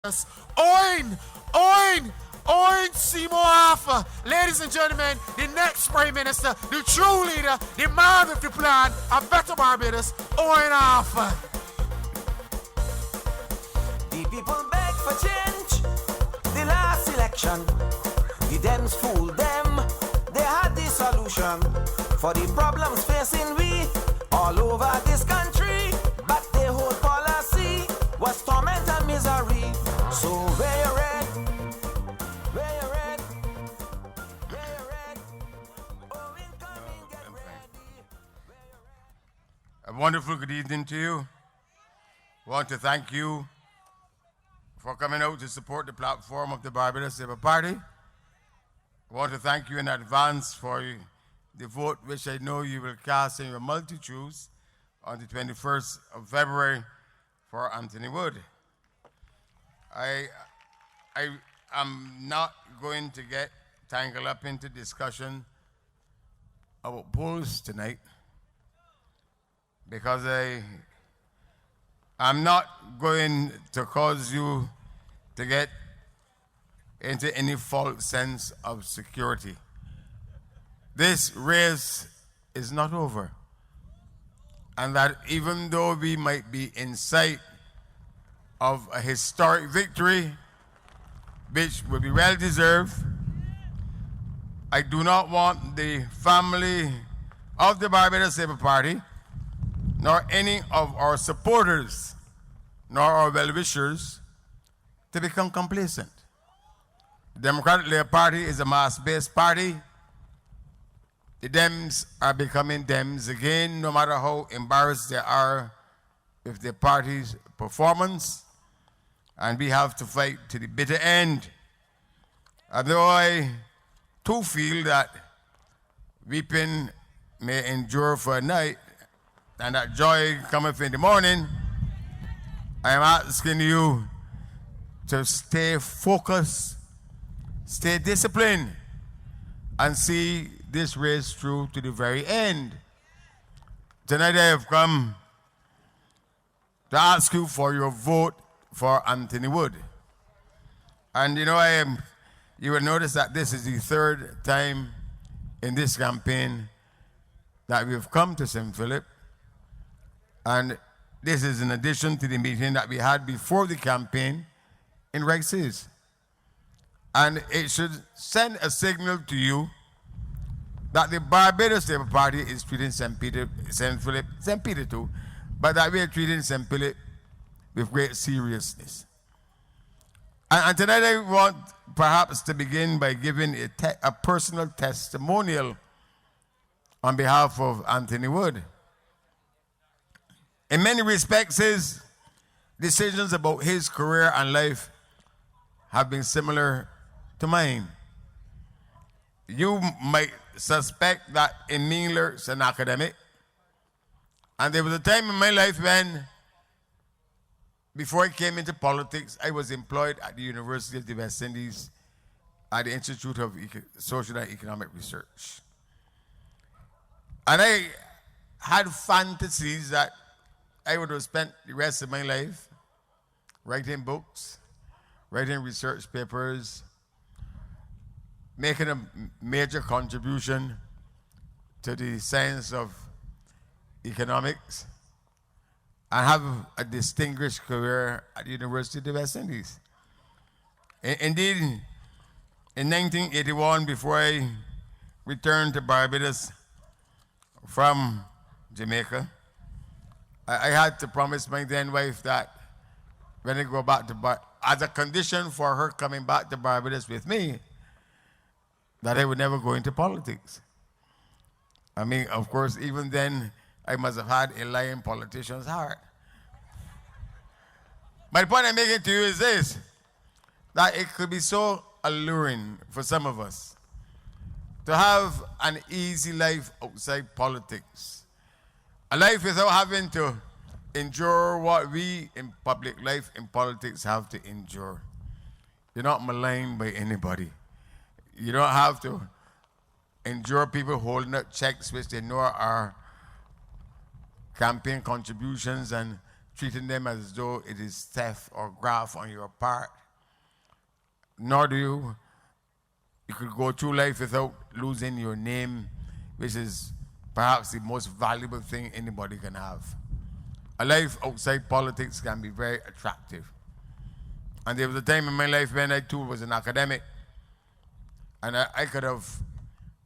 Owen, Owen, Owen Seymour Arthur. Ladies and gentlemen, the next Prime Minister, the true leader, the man with the plan, a better Barbados, Owen Arthur. The people beg for change. The last election, the Dems fooled them. They had the solution for the problems facing we all over this country. But their whole policy was torment and misery. So where you red? Where you red? Where you red? Oh, incoming, get ready. A wonderful good evening to you. I want to thank you for coming out to support the platform of the Barbados Labour Party. I want to thank you in advance for the vote which I know you will cast in your multitudes on the 21st of February for Anthony Wood. I am not going to get tangled up into discussion about polls tonight because I'm not going to cause you to get into any false sense of security. This race is not over. And that even though we might be in sight of a historic victory, which will be well deserved, I do not want the family of the Barbados Labour Party, nor any of our supporters, nor our well-wishers, to become complacent. The Democratic Labour Party is a mass-based party. The Dems are becoming Dems again, no matter how embarrassed they are with their party's performance. And we have to fight to the bitter end. Although I too feel that weeping may endure for a night, and that joy cometh in the morning, I am asking you to stay focused, stay disciplined, and see this race through to the very end. Tonight I have come to ask you for your vote for Anthony Wood. And you will notice that this is the third time in this campaign that we've come to St. Philip. And this is in addition to the meeting that we had before the campaign in Rice's. And it should send a signal to you that the Barbados Labour Party is treating St. Peter too, but that we are treating St. Philip with great seriousness. And tonight I want perhaps to begin by giving a personal testimonial on behalf of Anthony Wood. In many respects, his decisions about his career and life have been similar to mine. You might suspect that in me lurks an academic. And there was a time in my life when, before I came into politics, I was employed at the University of the West Indies at the Institute of Social and Economic Research. And I had fantasies that I would have spent the rest of my life writing books, writing research papers, making a major contribution to the science of economics, and have a distinguished career at the University of the West Indies. Indeed, in 1981, before I returned to Barbados from Jamaica, I had to promise my then wife that when I go back to Barbados, as a condition for her coming back to Barbados with me, that I would never go into politics. I mean, of course, even then, I must have had a lying politician's heart. My point I'm making to you is this, that it could be so alluring for some of us to have an easy life outside politics. A life without having to endure what we in public life, in politics, have to endure. You're not maligned by anybody. You don't have to endure people holding up checks which they know are campaign contributions and treating them as though it is theft or graft on your part. Nor do you could go through life without losing your name, which is perhaps the most valuable thing anybody can have. A life outside politics can be very attractive. And there was a time in my life when I too was an academic, and I could have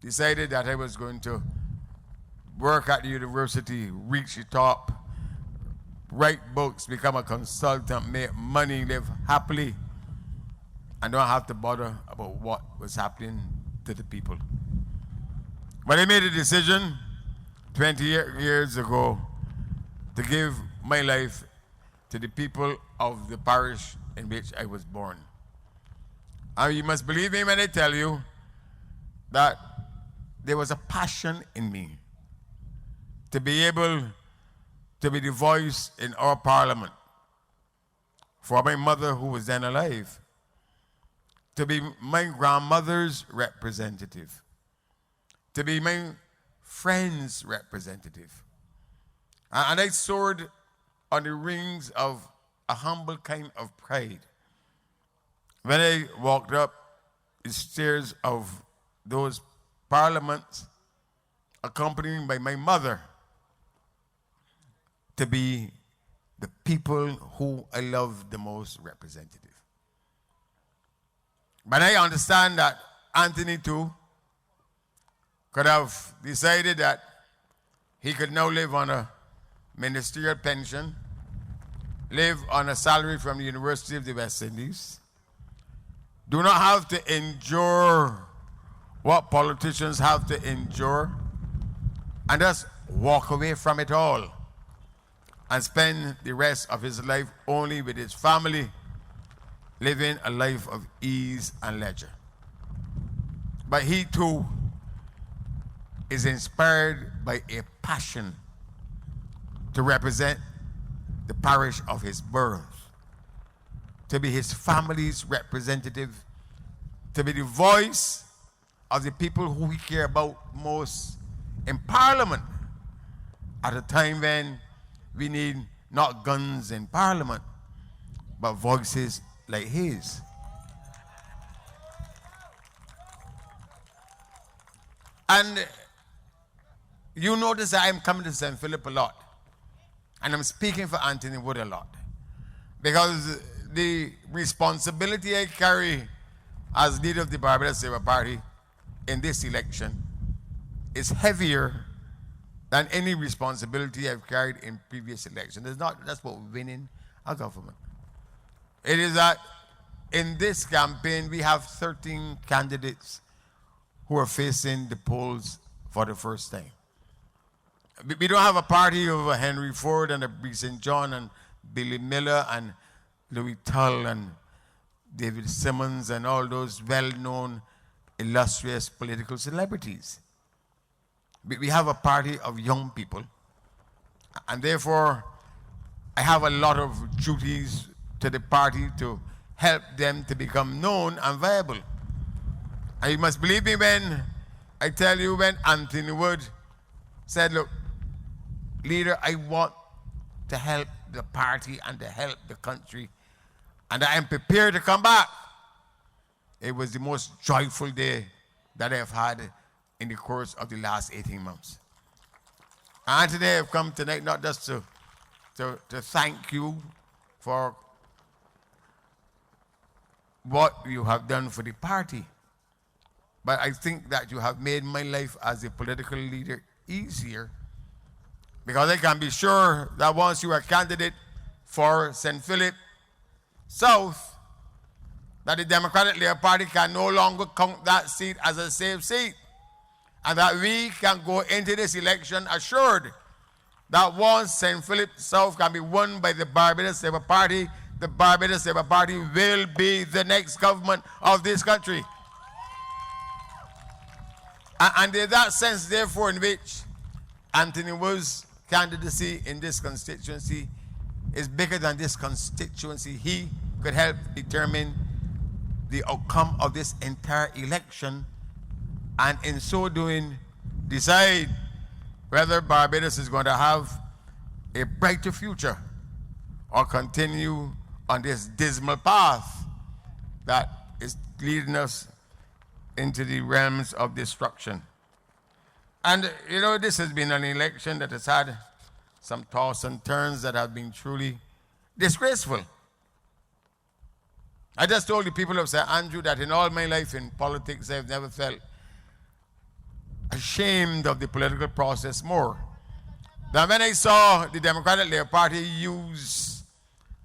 decided that I was going to work at the university, reach the top, write books, become a consultant, make money, live happily, and don't have to bother about what was happening to the people. But I made a decision 20 years ago to give my life to the people of the parish in which I was born. And you must believe me when I tell you that there was a passion in me to be able to be the voice in our parliament for my mother who was then alive, to be my grandmother's representative, to be my friend's representative. And I soared on the wings of a humble kind of pride when I walked up the stairs of those parliaments, accompanied by my mother, to be the people who I love the most representative. But I understand that Anthony too could have decided that he could now live on a ministerial pension, live on a salary from the University of the West Indies, do not have to endure what politicians have to endure, and just walk away from it all and spend the rest of his life only with his family, living a life of ease and leisure. But he too is inspired by a passion to represent the parish of his birth, to be his family's representative, to be the voice of the people who we care about most in Parliament at a time when we need not guns in Parliament, but voices like his. And you notice that I'm coming to St. Philip a lot. And I'm speaking for Anthony Wood a lot. Because the responsibility I carry as leader of the Barbados Labour Party in this election is heavier than any responsibility I've carried in previous elections. It's not just about winning a government. It is that in this campaign we have 13 candidates who are facing the polls for the first time. We don't have a party of Henry Ford and a Bree St. John and Billy Miller and Louis Tull and David Simmons and all those well-known, illustrious political celebrities. We have a party of young people, and therefore I have a lot of duties to the party to help them to become known and viable. And you must believe me when I tell you, when Anthony Wood said, look, leader, I want to help the party and to help the country, and I am prepared to come back. It was the most joyful day that I have had in the course of the last 18 months. And today I've come tonight not just to thank you for what you have done for the party, but I think that you have made my life as a political leader easier, because I can be sure that once you are candidate for St. Philip South, that the Democratic Labour Party can no longer count that seat as a safe seat, and that we can go into this election assured that once St. Philip South can be won by the Barbados Labour Party, the Barbados Labour Party will be the next government of this country. And in that sense, therefore, in which Anthony Wood's candidacy in this constituency is bigger than this constituency, he could help determine the outcome of this entire election, and in so doing, decide whether Barbados is going to have a brighter future or continue on this dismal path that is leading us into the realms of destruction. And, you know, this has been an election that has had some toss and turns that have been truly disgraceful. I just told the people of St. Andrew that in all my life in politics, I've never felt ashamed of the political process more than when I saw the Democratic Labour Party use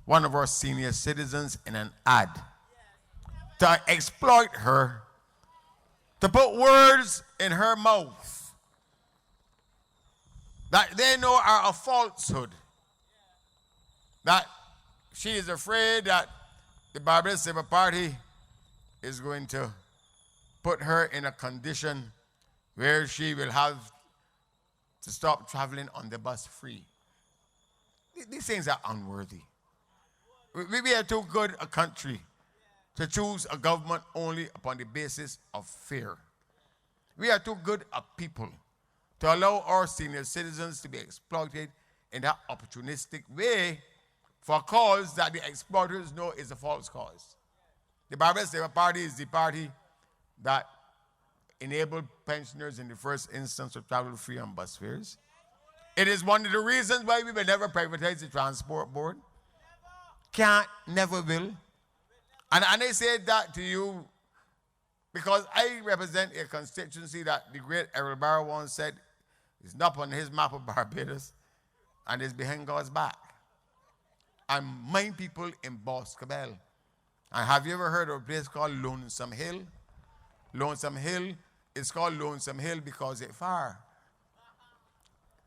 one of our senior citizens in an ad to exploit her, to put words in her mouth that they know are a falsehood, that she is afraid that the Barbados Labour Party is going to put her in a condition where she will have to stop traveling on the bus free. These things are unworthy. We are too good a country to choose a government only upon the basis of fear. We are too good a people to allow our senior citizens to be exploited in that opportunistic way for a cause that the exploiters know is a false cause. The Barbados Labour Party is the party that enabled pensioners in the first instance to travel free on bus fares. It is one of the reasons why we will never privatize the transport board. Can't, never will. And I say that to you because I represent a constituency that the great Errol Barrow once said is not on his map of Barbados and is behind God's back. And my people in Boscobel. And have you ever heard of a place called Lonesome Hill? Lonesome Hill is called Lonesome Hill because it's far.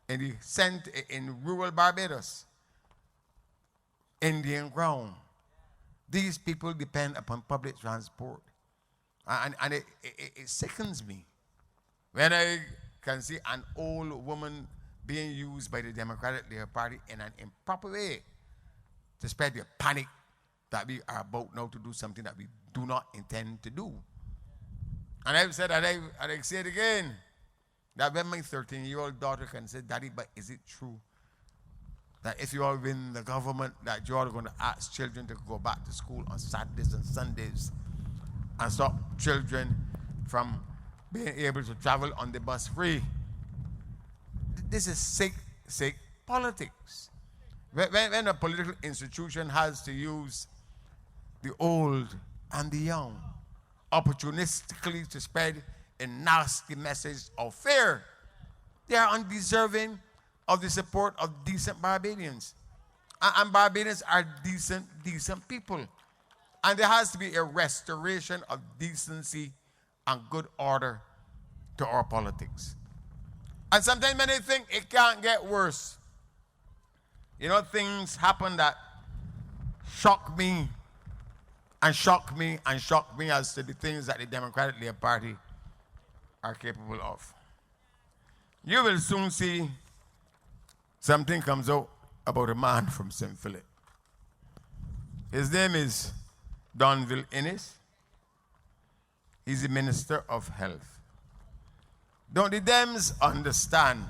In rural Barbados, Indian ground. These people depend upon public transport. And it sickens me when I can see an old woman being used by the Democratic Labour Party in an improper way to spread the panic that we are about now to do something that we do not intend to do. And I've said, and I say it again, that when my 13-year-old daughter can say, Daddy, but is it true that if you all win the government, that you are going to ask children to go back to school on Saturdays and Sundays and stop children from being able to travel on the bus free? This is sick politics. When a political institution has to use the old and the young opportunistically to spread a nasty message of fear, they are undeserving of the support of decent Barbadians. And Barbadians are decent people. And there has to be a restoration of decency and good order to our politics. And sometimes when they think it can't get worse, you know, things happen that shock me and shock me and shock me as to the things that the Democratic Labour Party are capable of. You will soon see something comes out about a man from St. Philip. His name is Donville Innes. He's the Minister of Health. Don't the Dems understand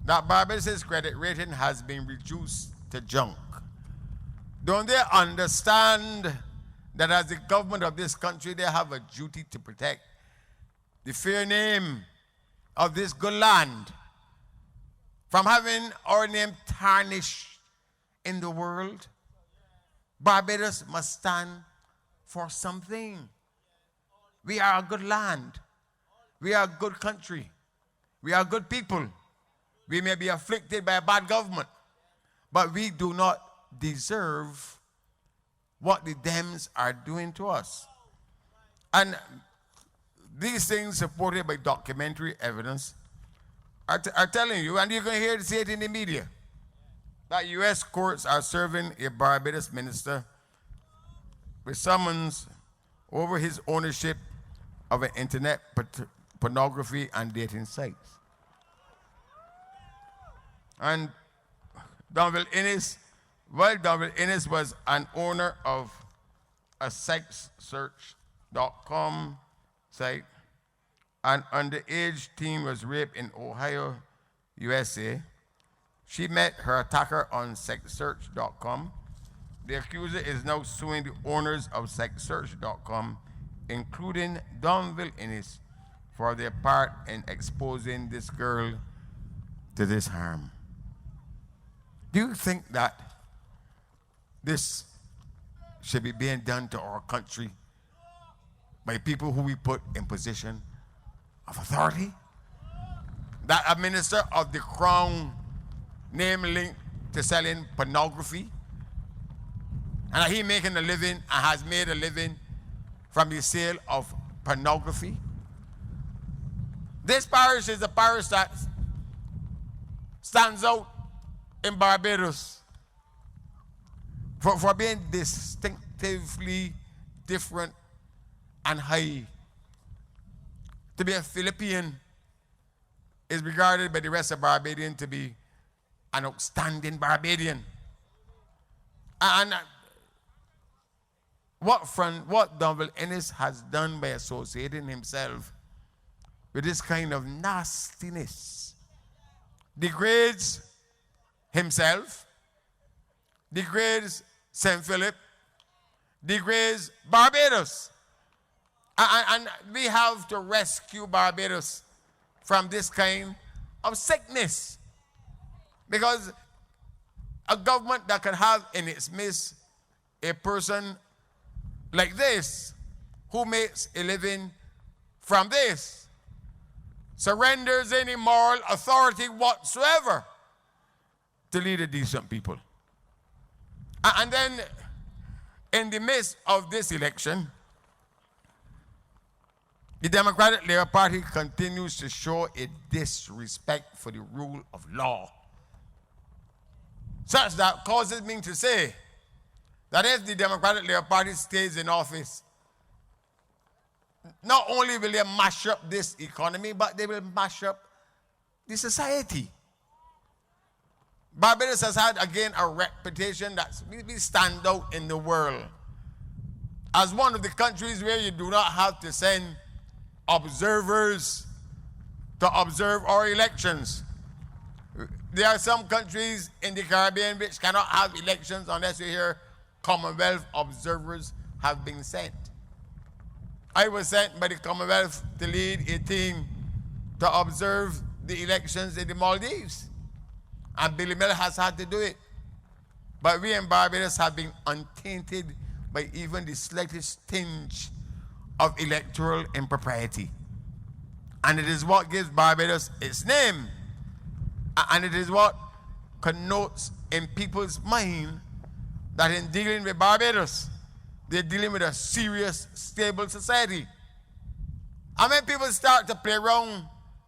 that Barbados' credit rating has been reduced to junk? Don't they understand that as the government of this country, they have a duty to protect the fair name of this good land from having our name tarnished in the world? Barbados must stand for something. We are a good land. We are a good country. We are good people. We may be afflicted by a bad government, but we do not deserve what the Dems are doing to us. And these things supported by documentary evidence are telling you, and you're going to hear see it in the media, that U.S. courts are serving a Barbados minister with summons over his ownership of an internet pornography and dating sites. And Donville Innes was an owner of a sexsearch.com site. An underage teen was raped in Ohio, USA. She met her attacker on sexsearch.com. The accuser is now suing the owners of sexsearch.com, including Donville Innis, for their part in exposing this girl to this harm. Do you think that this should be being done to our country by people who we put in position of authority? That a minister of the crown name linked to selling pornography, and that he making a living and has made a living from the sale of pornography? This parish is a parish that stands out in Barbados for being distinctively different and high. To be a Philippine is regarded by the rest of Barbadian to be an outstanding Barbadian. And what Donville Innis has done by associating himself with this kind of nastiness degrades himself, degrades St. Philip, degrades Barbados. And we have to rescue Barbados from this kind of sickness. Because a government that can have in its midst a person like this, who makes a living from this, surrenders any moral authority whatsoever to lead a decent people. And then, in the midst of this election, the Democratic Labour Party continues to show a disrespect for the rule of law, such that causes me to say that if the Democratic Labour Party stays in office, not only will they mash up this economy, but they will mash up the society. Barbados has had, again, a reputation that we stand out in the world as one of the countries where you do not have to send observers to observe our elections. There are some countries in the Caribbean which cannot have elections unless you hear Commonwealth observers have been sent. I was sent by the Commonwealth to lead a team to observe the elections in the Maldives. And Billy Miller has had to do it. But we in Barbados have been untainted by even the slightest tinge of electoral impropriety. And it is what gives Barbados its name. And it is what connotes in people's mind that in dealing with Barbados, they're dealing with a serious, stable society. And when people start to play around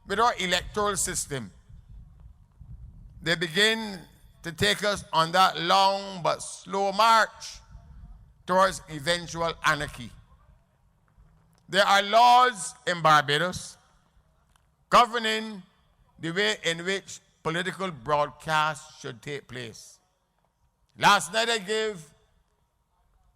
with our electoral system, they begin to take us on that long but slow march towards eventual anarchy. There are laws in Barbados governing the way in which political broadcasts should take place. Last night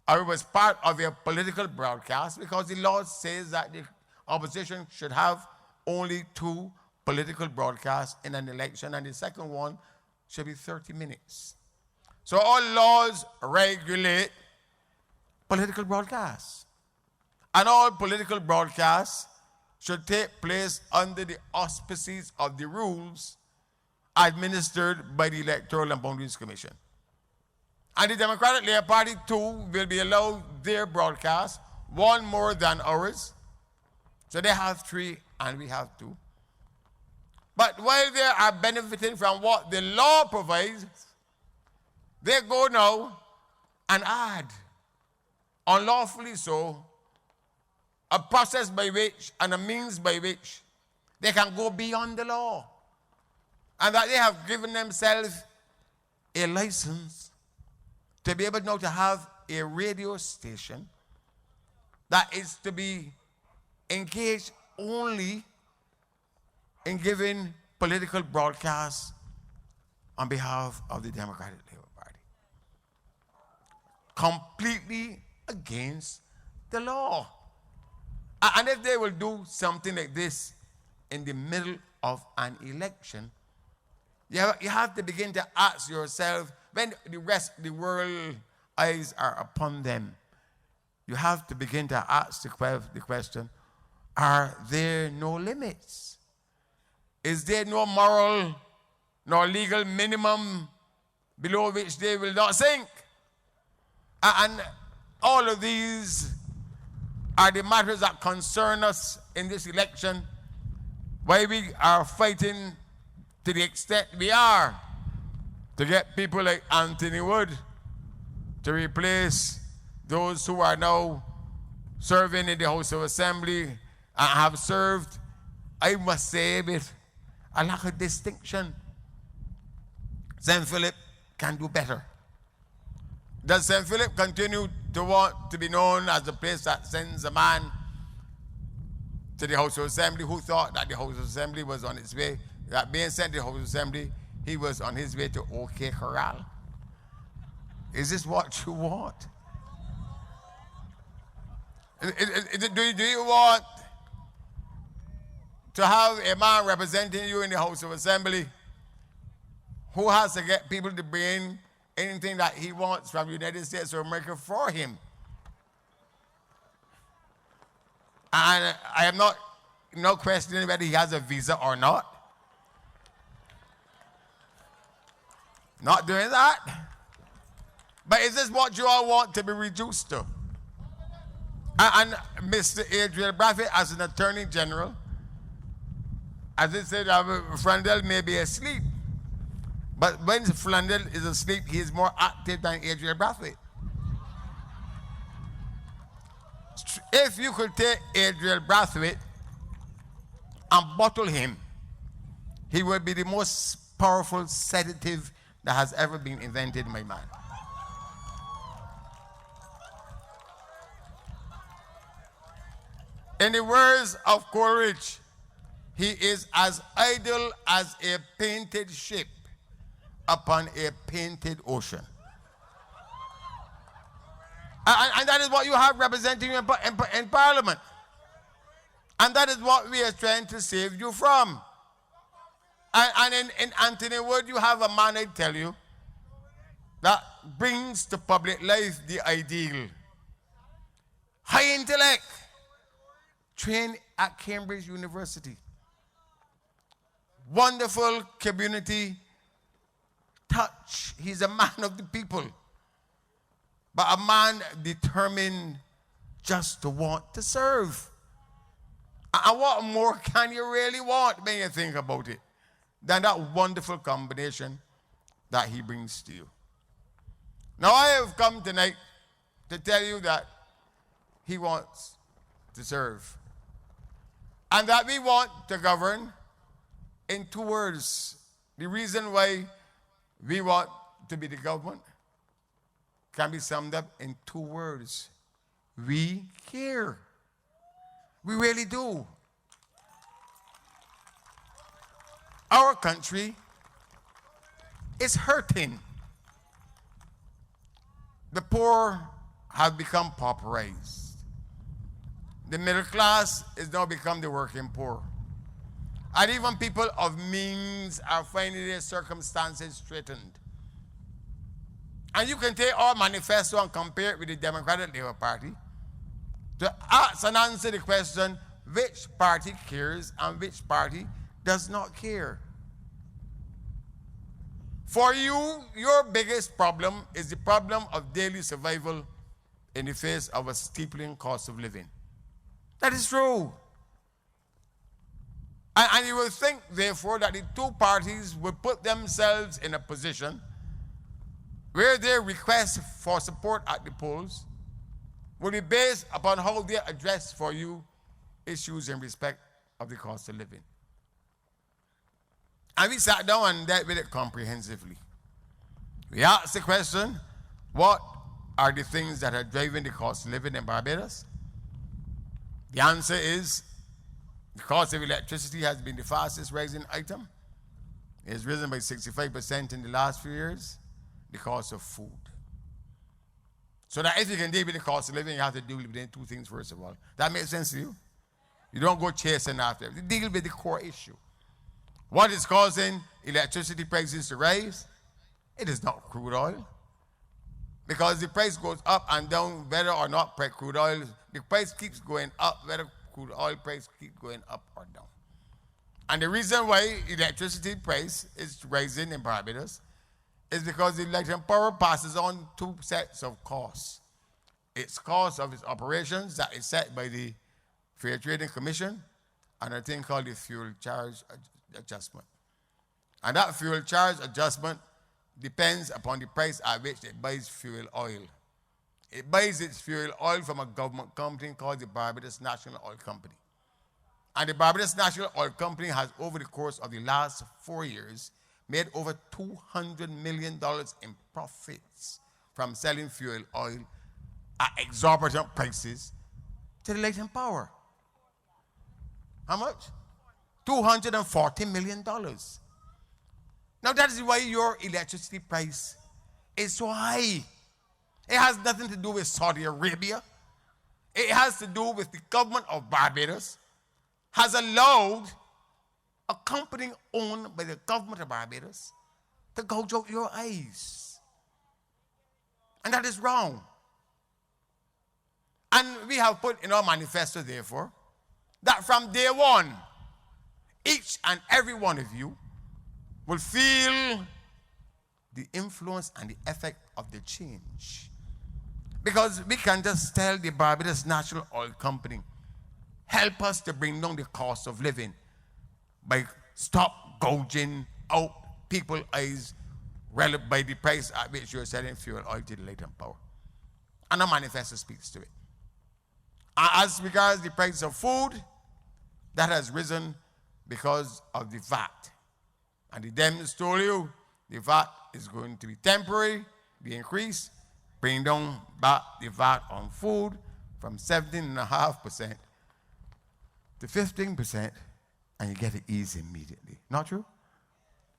I was part of a political broadcast because the law says that the opposition should have only 2 political broadcasts in an election, and the second one should be 30 minutes. So all laws regulate political broadcasts. And all political broadcasts should take place under the auspices of the rules administered by the Electoral and Boundaries Commission. And the Democratic Labour Party, too, will be allowed their broadcast, 1 more than ours. So they have 3 and we have 2. But while they are benefiting from what the law provides, they go now and add, unlawfully so, a process by which and a means by which they can go beyond the law. And that they have given themselves a license to be able now to have a radio station that is to be engaged only in giving political broadcasts on behalf of the Democratic Labour Party. Completely against the law. And if they will do something like this in the middle of an election, You have to begin to ask yourself, when the rest of the world eyes are upon them, you have to begin to ask the question, are there no limits? Is there no moral nor legal minimum below which they will not sink? And all of these are the matters that concern us in this election, why we are fighting to the extent we are to get people like Anthony Wood to replace those who are now serving in the House of Assembly and have served, I must say, with a lack of distinction. St. Philip can do better. Does St. Philip continue to want to be known as the place that sends a man to the House of Assembly who thought that the House of Assembly was on its way, that being sent to the House of Assembly, he was on his way to OK Corral? Is this what you want? Do you want to have a man representing you in the House of Assembly who has to get people to bring anything that he wants from the United States of America for him? And I am not questioning whether he has a visa or not. Not doing that. But is this what you all want to be reduced to? And Mr. Adriel Brathwaite, as an Attorney General, as I said, Flandel may be asleep. But when Flandel is asleep, he is more active than Adriel Brathwaite. If you could take Adriel Brathwaite and bottle him, he would be the most powerful sedative that has ever been invented, my man. In the words of Coleridge, he is as idle as a painted ship upon a painted ocean. And that is what you have representing you in Parliament. And that is what we are trying to save you from. And in Anthony Wood, you have a man, I tell you, that brings to public life the ideal. High intellect, trained at Cambridge University. Wonderful community touch. He's a man of the people. But a man determined just to want to serve. And what more can you really want when you think about it than that wonderful combination that he brings to you? Now I have come tonight to tell you that he wants to serve. And that we want to govern in 2 words. The reason why we want to be the government can be summed up in 2 words. We care. We really do. Our country is hurting. The poor have become pauperized. The middle class is now become the working poor. And even people of means are finding their circumstances straightened. And you can take our manifesto and compare it with the Democratic Labour Party to ask and answer the question, which party cares and which party does not care? For you, your biggest problem is the problem of daily survival in the face of a steepling cost of living. That is true. And you will think, therefore, that the 2 parties would put themselves in a position where their request for support at the polls will be based upon how they address for you issues in respect of the cost of living. And we sat down and dealt with it comprehensively. We asked the question, what are the things that are driving the cost of living in Barbados? The answer is, the cost of electricity has been the fastest rising item. It has risen by 65% in the last few years. The cost of food. So that if you can deal with the cost of living, you have to deal with 2 things first of all. That makes sense to you? You don't go chasing after it. You deal with the core issue What is causing electricity prices to rise? It is not crude oil. Because the price goes up and down whether or not crude oil, the price keeps going up whether crude oil price keeps going up or down. And the reason why electricity price is rising in Barbados is because the electric power passes on two sets of costs. Its cost of its operations that is set by the Fair Trading Commission and a thing called the fuel charge adjustment. And that fuel charge adjustment depends upon the price at which it buys fuel oil. It buys its fuel oil from a government company called the Barbados National Oil Company. And the Barbados National Oil Company has, over the course of the last 4 years, made over $200 million in profits from selling fuel oil at exorbitant prices to the light and power. How much? $240 million. Now that is why your electricity price is so high. It has nothing to do with Saudi Arabia. It has to do with the government of Barbados has allowed a company owned by the government of Barbados to gouge out your eyes. And that is wrong. And we have put in our manifesto, therefore, that from day one, each and every one of you will feel the influence and the effect of the change. Because we can just tell the Barbados National Oil Company, help us to bring down the cost of living by stop gouging out people's eyes relative by the price at which you're selling fuel oil to the light and power. And the manifesto speaks to it. As regards the price of food, that has risen because of the VAT. And the Dems told you the VAT is going to be temporary, the increase, bring down back the VAT on food from 17.5% to 15%, and you get it easy immediately. Not true?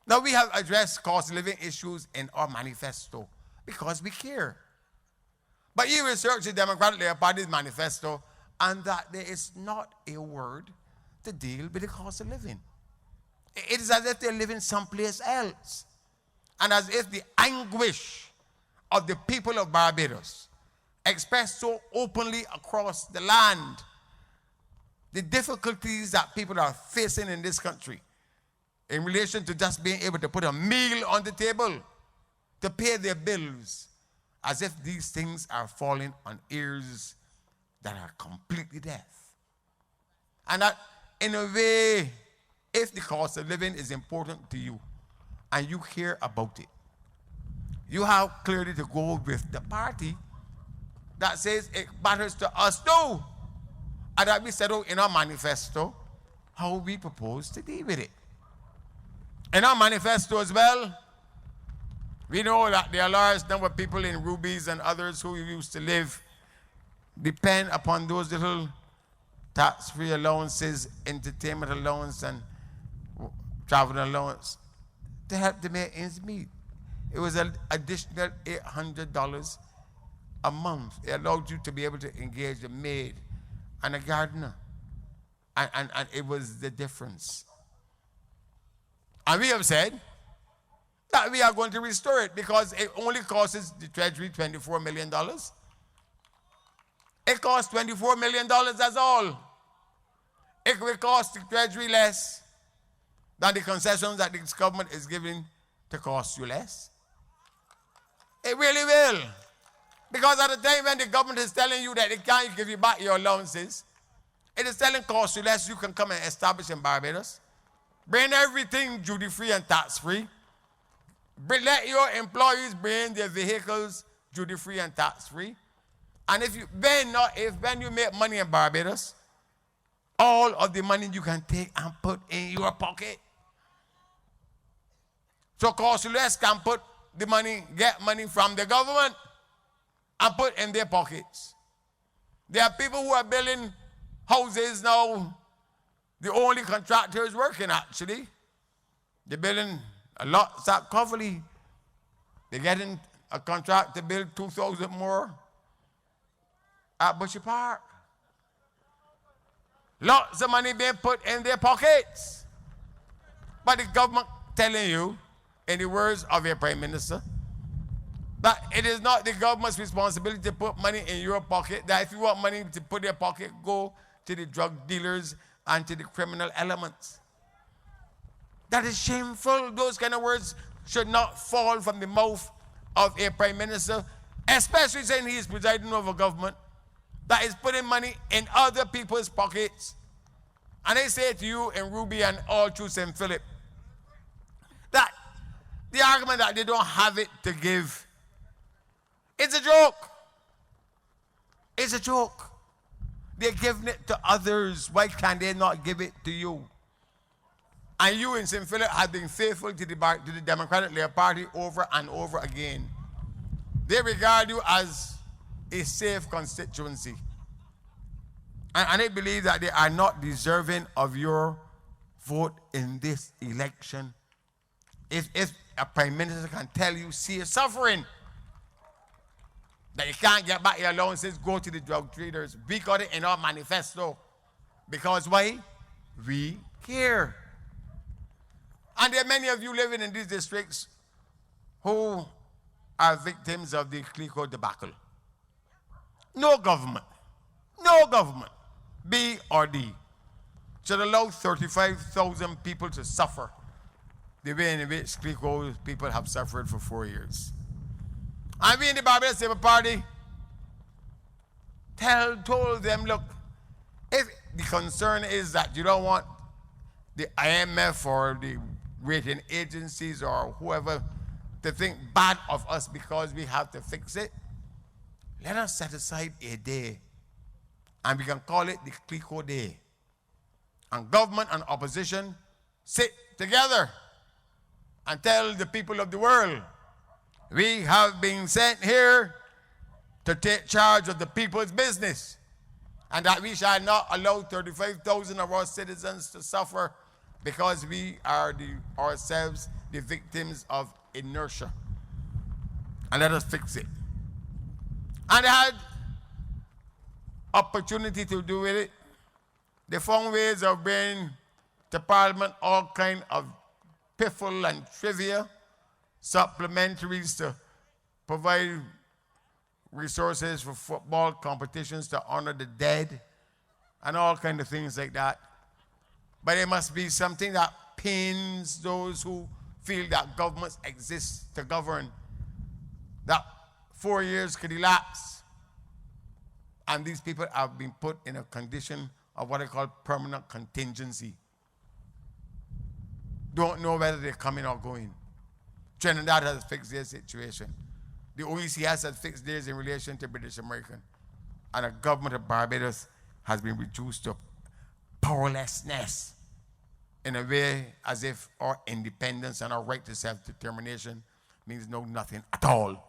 Now, we have addressed cost of living issues in our manifesto because we care. But you research the Democratic Labour Party's manifesto, and that there is not a word to deal with the cost of living. It is as if they're living someplace else. And as if the anguish of the people of Barbados, expressed so openly across the land, the difficulties that people are facing in this country in relation to just being able to put a meal on the table, to pay their bills, as if these things are falling on ears that are completely deaf. And that, in a way, if the cost of living is important to you and you care about it, you have clearly to go with the party that says it matters to us too. And that we set out in our manifesto how we propose to deal with it. In our manifesto as well, we know that there are a large number of people in Rubies and others who used to live depend upon those little tax-free allowances, entertainment allowance, and travel allowance to help the make ends meet. It was an additional $800 a month. It allowed you to be able to engage a maid and a gardener. And it was the difference. And we have said that we are going to restore it because it only costs the Treasury $24 million. It costs $24 million, that's all. It will cost the Treasury less than the concessions that this government is giving to cost you less. It really will. Because at the time when the government is telling you that it can't give you back your allowances, it is telling cost you less, you can come and establish in Barbados. Bring everything duty-free and tax-free. Let your employees bring their vehicles duty-free and tax-free. And when you make money in Barbados, all of the money you can take and put in your pocket. So cost you less can put the money, get money from the government and put in their pockets. There are people who are building houses now. The only contractors working, actually. They're building a lot at Coverley. They're getting a contract to build 2,000 more at Bushy Park. Lots of money being put in their pockets. But the government telling you, in the words of your Prime Minister, that it is not the government's responsibility to put money in your pocket, that if you want money to put in your pocket, go to the drug dealers and to the criminal elements. That is shameful. Those kind of words should not fall from the mouth of a Prime Minister, especially saying he is presiding over government that is putting money in other people's pockets. And I say to you in Ruby and all through St. Philip, that the argument that they don't have it to give, it's a joke. It's a joke. They're giving it to others. Why can't they not give it to you? And you in St. Philip have been faithful to the Democratic Labour Party over and over again. They regard you as a safe constituency. And they believe that they are not deserving of your vote in this election. If a Prime Minister can tell you, see you're suffering, that you can't get back your allowances, go to the drug traders. We got it in our manifesto. Because why? We care. And there are many of you living in these districts who are victims of the Clico debacle. No government, B or D, should allow 35,000 people to suffer the way in which Clico people have suffered for 4 years. And we in the Barbados Labour Party told them, look, if the concern is that you don't want the IMF or the rating agencies or whoever to think bad of us because we have to fix it, let us set aside a day and we can call it the Clico Day. And government and opposition sit together and tell the people of the world, we have been sent here to take charge of the people's business, and that we shall not allow 35,000 of our citizens to suffer because we are ourselves the victims of inertia. And let us fix it. And they had opportunity to do with it. They found ways of bringing to Parliament all kind of piffle and trivia, supplementaries to provide resources for football competitions to honor the dead, and all kind of things like that. But it must be something that pains those who feel that governments exist to govern, that 4 years could elapse, and these people have been put in a condition of what I call permanent contingency. Don't know whether they're coming or going. Trinidad has fixed their situation. The OECS has fixed theirs in relation to British American. And the government of Barbados has been reduced to powerlessness in a way as if our independence and our right to self-determination means no nothing at all.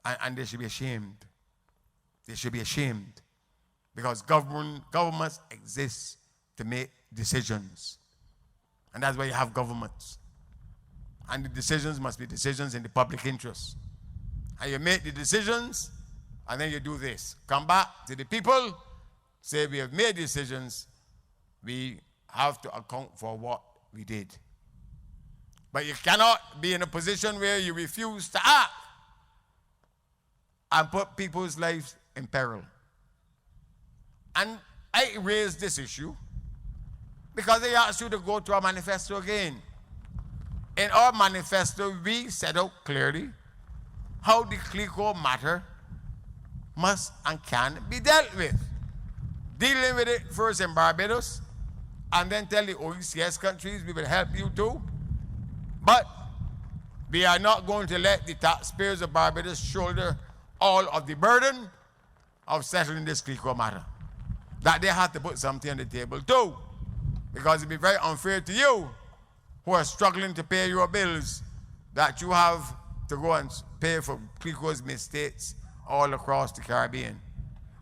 And they should be ashamed. They should be ashamed. Because governments exist to make decisions. And that's why you have governments. And the decisions must be decisions in the public interest. And you make the decisions, and then you do this. Come back to the people, say we have made decisions, we have to account for what we did. But you cannot be in a position where you refuse to act and put people's lives in peril. And I raised this issue because they asked you to go to our manifesto again. In our manifesto, we set out clearly how the Clico matter must and can be dealt with. Dealing with it first in Barbados, and then tell the OECS countries we will help you too. But we are not going to let the taxpayers of Barbados shoulder all of the burden of settling this Clico matter. That they have to put something on the table too. Because it would be very unfair to you who are struggling to pay your bills, that you have to go and pay for Clico's mistakes all across the Caribbean.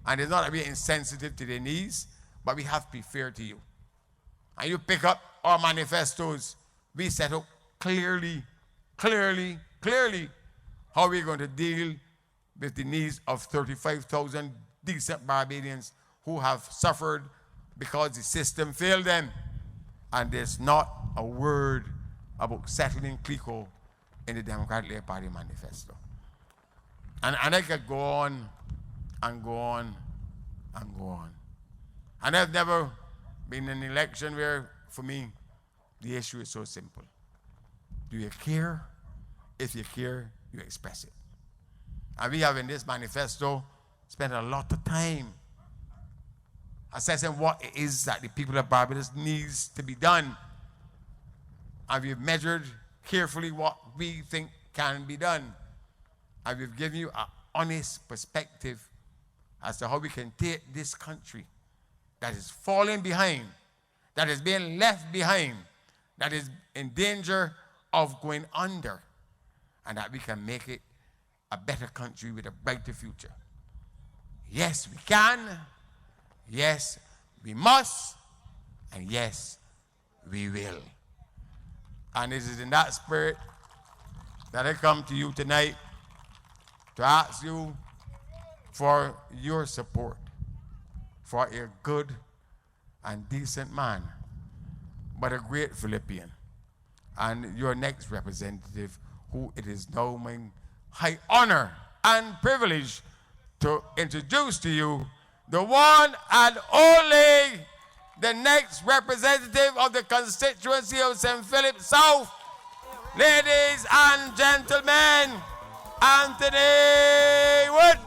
And it's not that we're insensitive to their needs, but we have to be fair to you. And you pick up our manifestos, we set out clearly how we're going to deal with the needs of 35,000 decent Barbadians who have suffered because the system failed them. And there's not a word about settling Clico in the Democratic Labour Party manifesto. And I could go on and go on and go on. And I've never been in an election where, for me, the issue is so simple. Do you care? If you care, you express it. And we have in this manifesto spent a lot of time assessing what it is that the people of Barbados needs to be done. And we've measured carefully what we think can be done. And we've given you an honest perspective as to how we can take this country that is falling behind, that is being left behind, that is in danger of going under, and that we can make it a better country with a brighter future. Yes, we can. Yes, we must. And yes, we will. And it is in that spirit that I come to you tonight to ask you for your support for a good and decent man, but a great Philippian, and your next representative, who it is now my high honor and privilege to introduce to you the one and only, the next representative of the constituency of St. Philip South. Ladies and gentlemen, Anthony Wood.